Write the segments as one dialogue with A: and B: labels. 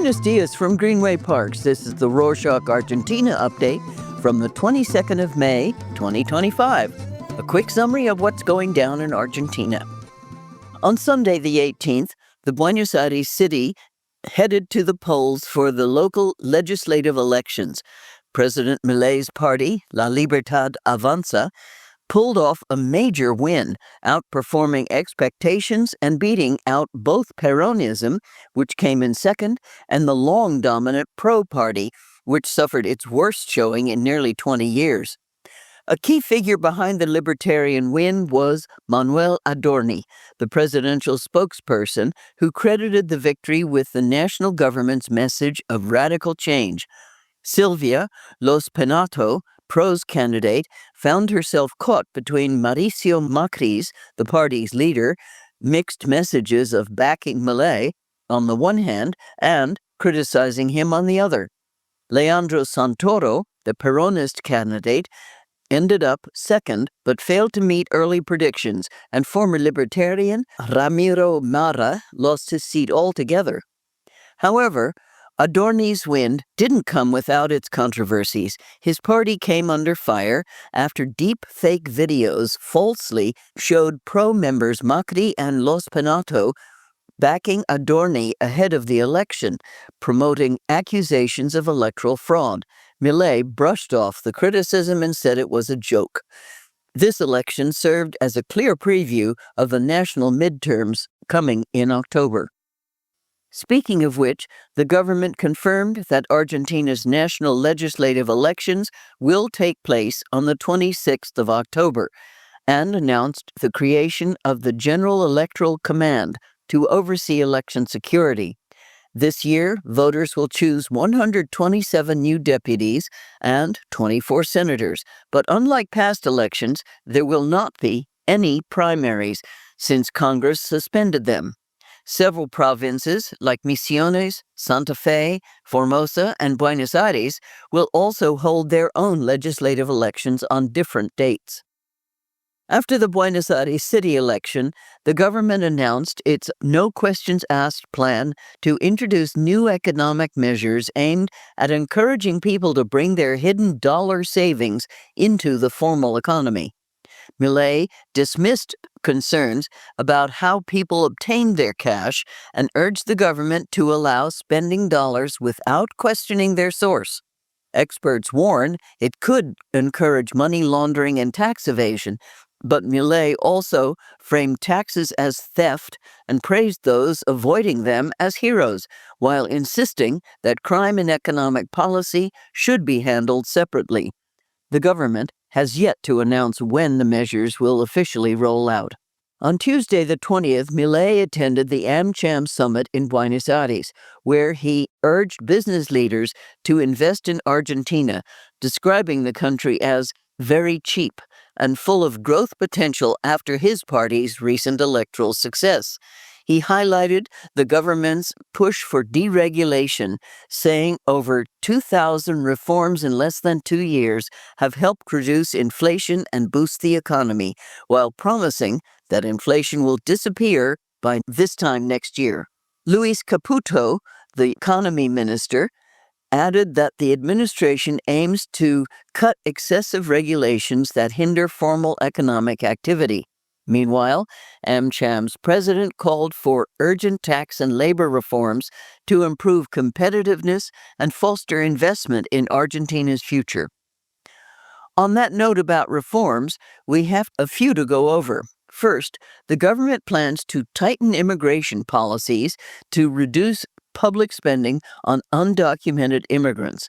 A: Buenos dias from Greenway Parks. This is the Rorschach Argentina update from the 22nd of May, 2025. A quick summary of what's going down in Argentina. On Sunday the 18th, the Buenos Aires city headed to the polls for the local legislative elections. President Milei's party, La Libertad Avanza, pulled off a major win, outperforming expectations and beating out both Peronism, which came in second, and the long-dominant Pro Party, which suffered its worst showing in nearly 20 years. A key figure behind the libertarian win was Manuel Adorni, the presidential spokesperson, who credited the victory with the national government's message of radical change. Silvia Los Penato, Pro's candidate, found herself caught between Mauricio Macri's, the party's leader, mixed messages of backing Milei on the one hand and criticizing him on the other. Leandro Santoro, the Peronist candidate, ended up second but failed to meet early predictions, and former libertarian Ramiro Mara lost his seat altogether. However, Adorni's win didn't come without its controversies. His party came under fire after deep fake videos falsely showed pro-members Macri and Los Penato backing Adorni ahead of the election, promoting accusations of electoral fraud. Milei brushed off the criticism and said it was a joke. This election served as a clear preview of the national midterms coming in October. Speaking of which, the government confirmed that Argentina's national legislative elections will take place on the 26th of October and announced the creation of the General Electoral Command to oversee election security. This year, voters will choose 127 new deputies and 24 senators, but unlike past elections, there will not be any primaries since Congress suspended them. Several provinces, like Misiones, Santa Fe, Formosa, and Buenos Aires, will also hold their own legislative elections on different dates. After the Buenos Aires city election, the government announced its no-questions-asked plan to introduce new economic measures aimed at encouraging people to bring their hidden dollar savings into the formal economy. Milei dismissed concerns about how people obtained their cash and urged the government to allow spending dollars without questioning their source. Experts warn it could encourage money laundering and tax evasion, but Milei also framed taxes as theft and praised those avoiding them as heroes, while insisting that crime and economic policy should be handled separately. The government has yet to announce when the measures will officially roll out. On Tuesday the 20th, Milei attended the AmCham summit in Buenos Aires, where he urged business leaders to invest in Argentina, describing the country as very cheap and full of growth potential after his party's recent electoral success. He highlighted the government's push for deregulation, saying over 2,000 reforms in less than 2 years have helped reduce inflation and boost the economy, while promising that inflation will disappear by this time next year. Luis Caputo, the economy minister, added that the administration aims to cut excessive regulations that hinder formal economic activity. Meanwhile, AmCham's president called for urgent tax and labor reforms to improve competitiveness and foster investment in Argentina's future. On that note about reforms, we have a few to go over. First, the government plans to tighten immigration policies to reduce public spending on undocumented immigrants.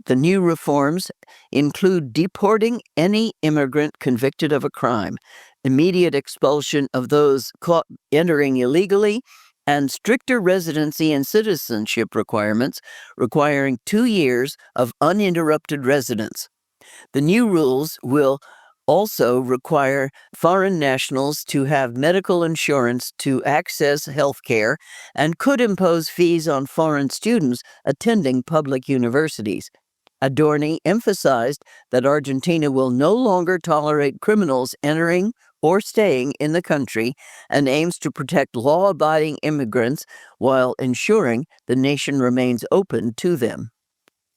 A: The new reforms include deporting any immigrant convicted of a crime, immediate expulsion of those caught entering illegally, and stricter residency and citizenship requirements requiring 2 years of uninterrupted residence. The new rules will also require foreign nationals to have medical insurance to access health care and could impose fees on foreign students attending public universities. Adorni emphasized that Argentina will no longer tolerate criminals entering or staying in the country and aims to protect law-abiding immigrants while ensuring the nation remains open to them.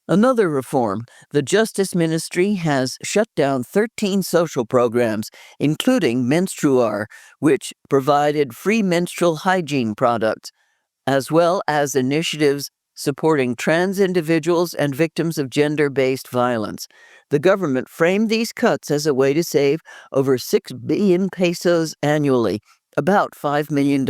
A: Another reform, the Justice Ministry has shut down 13 social programs, including Menstruar, which provided free menstrual hygiene products, as well as initiatives supporting trans individuals and victims of gender-based violence. The government framed these cuts as a way to save over 6 billion pesos annually, about $5 million,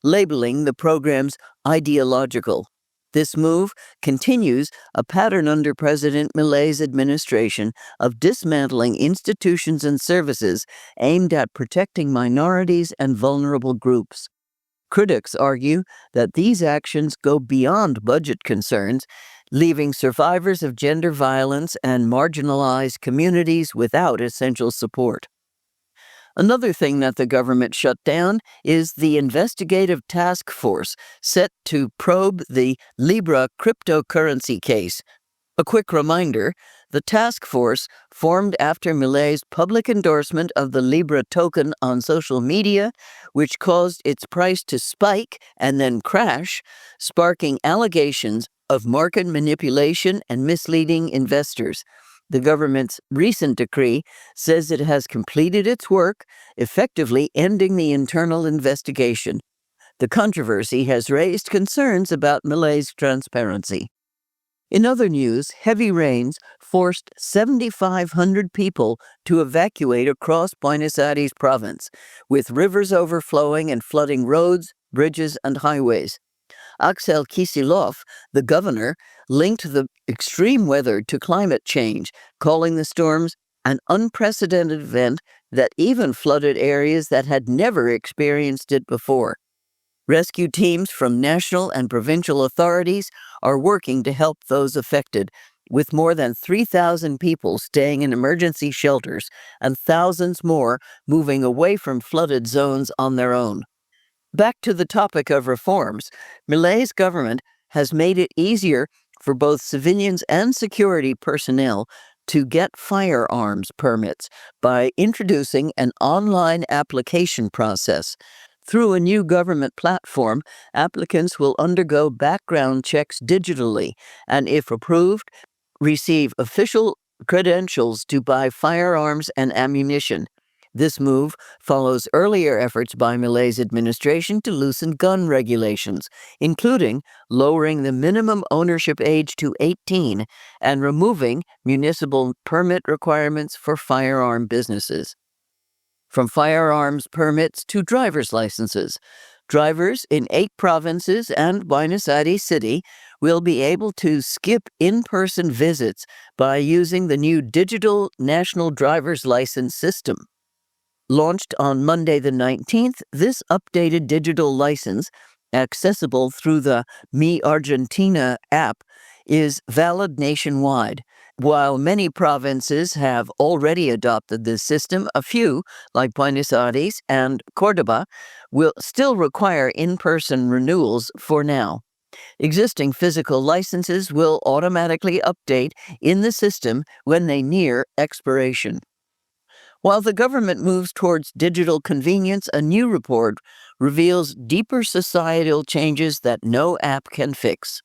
A: labeling the programs ideological. This move continues a pattern under President Milei's administration of dismantling institutions and services aimed at protecting minorities and vulnerable groups. Critics argue that these actions go beyond budget concerns, leaving survivors of gender violence and marginalized communities without essential support. Another thing that the government shut down is the investigative task force set to probe the Libra cryptocurrency case. A quick reminder, the task force, formed after Milei's public endorsement of the Libra token on social media, which caused its price to spike and then crash, sparking allegations of market manipulation and misleading investors. The government's recent decree says it has completed its work, effectively ending the internal investigation. The controversy has raised concerns about Milei's transparency. In other news, heavy rains forced 7,500 people to evacuate across Buenos Aires province, with rivers overflowing and flooding roads, bridges, and highways. Axel Kicillof, the governor, linked the extreme weather to climate change, calling the storms an unprecedented event that even flooded areas that had never experienced it before. Rescue teams from national and provincial authorities are working to help those affected, with more than 3,000 people staying in emergency shelters and thousands more moving away from flooded zones on their own. Back to the topic of reforms, Milei's government has made it easier for both civilians and security personnel to get firearms permits by introducing an online application process. Through a new government platform, applicants will undergo background checks digitally and, if approved, receive official credentials to buy firearms and ammunition. This move follows earlier efforts by Milei's administration to loosen gun regulations, including lowering the minimum ownership age to 18 and removing municipal permit requirements for firearm businesses. From firearms permits to driver's licenses, drivers in 8 provinces and Buenos Aires City will be able to skip in-person visits by using the new digital National Driver's License System. Launched on Monday the 19th, this updated digital license, accessible through the Mi Argentina app, is valid nationwide. While many provinces have already adopted this system, a few, like Buenos Aires and Córdoba, will still require in-person renewals for now. Existing physical licenses will automatically update in the system when they near expiration. While the government moves towards digital convenience, a new report reveals deeper societal changes that no app can fix.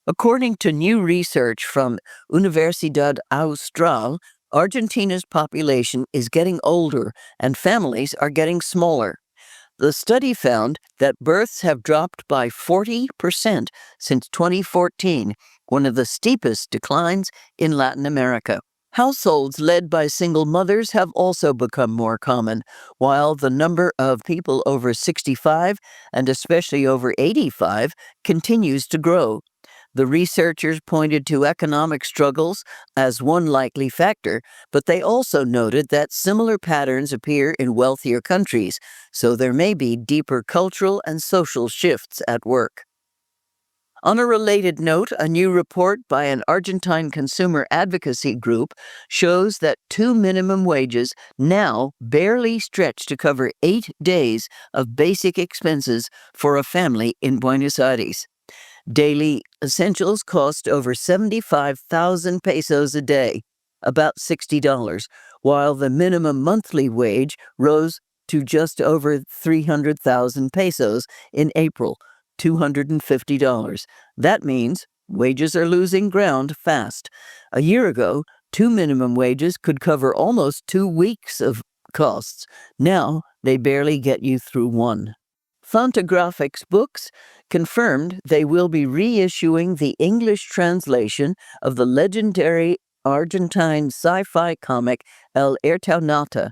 A: According to new research from Universidad Austral, Argentina's population is getting older and families are getting smaller. The study found that births have dropped by 40% since 2014, one of the steepest declines in Latin America. Households led by single mothers have also become more common, while the number of people over 65 and especially over 85 continues to grow. The researchers pointed to economic struggles as one likely factor, but they also noted that similar patterns appear in wealthier countries, so there may be deeper cultural and social shifts at work. On a related note, a new report by an Argentine consumer advocacy group shows that 2 minimum wages now barely stretch to cover 8 days of basic expenses for a family in Buenos Aires. Daily essentials cost over 75,000 pesos a day. about $60, while the minimum monthly wage rose to just over 300,000 pesos in April, $250. That means wages are losing ground fast. A year ago, 2 minimum wages could cover almost 2 weeks of costs. Now, they barely get you through one. Fantagraphics Books confirmed they will be reissuing the English translation of the legendary Argentine sci-fi comic El Eternauta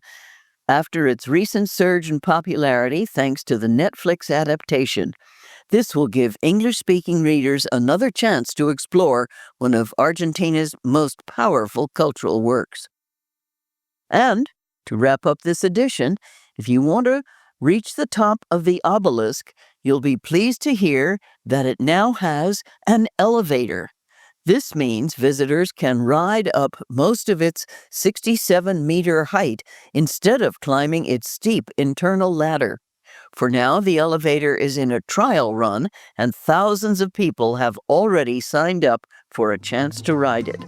A: after its recent surge in popularity thanks to the Netflix adaptation. This will give English-speaking readers another chance to explore one of Argentina's most powerful cultural works. And, to wrap up this edition, if you want to reach the top of the Obelisk, you'll be pleased to hear that it now has an elevator. This means visitors can ride up most of its 67-meter height instead of climbing its steep internal ladder. For now, the elevator is in a trial run, and thousands of people have already signed up for a chance to ride it.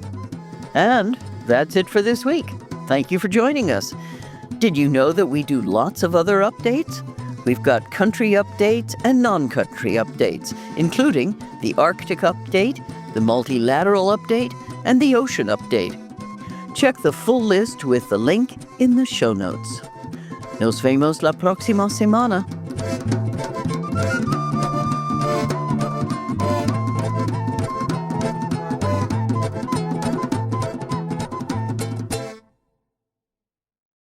A: And that's it for this week. Thank you for joining us. Did you know that we do lots of other updates? We've got country updates and non-country updates, including the Arctic update, the multilateral update, and the ocean update. Check the full list with the link in the show notes. Nos vemos la próxima semana.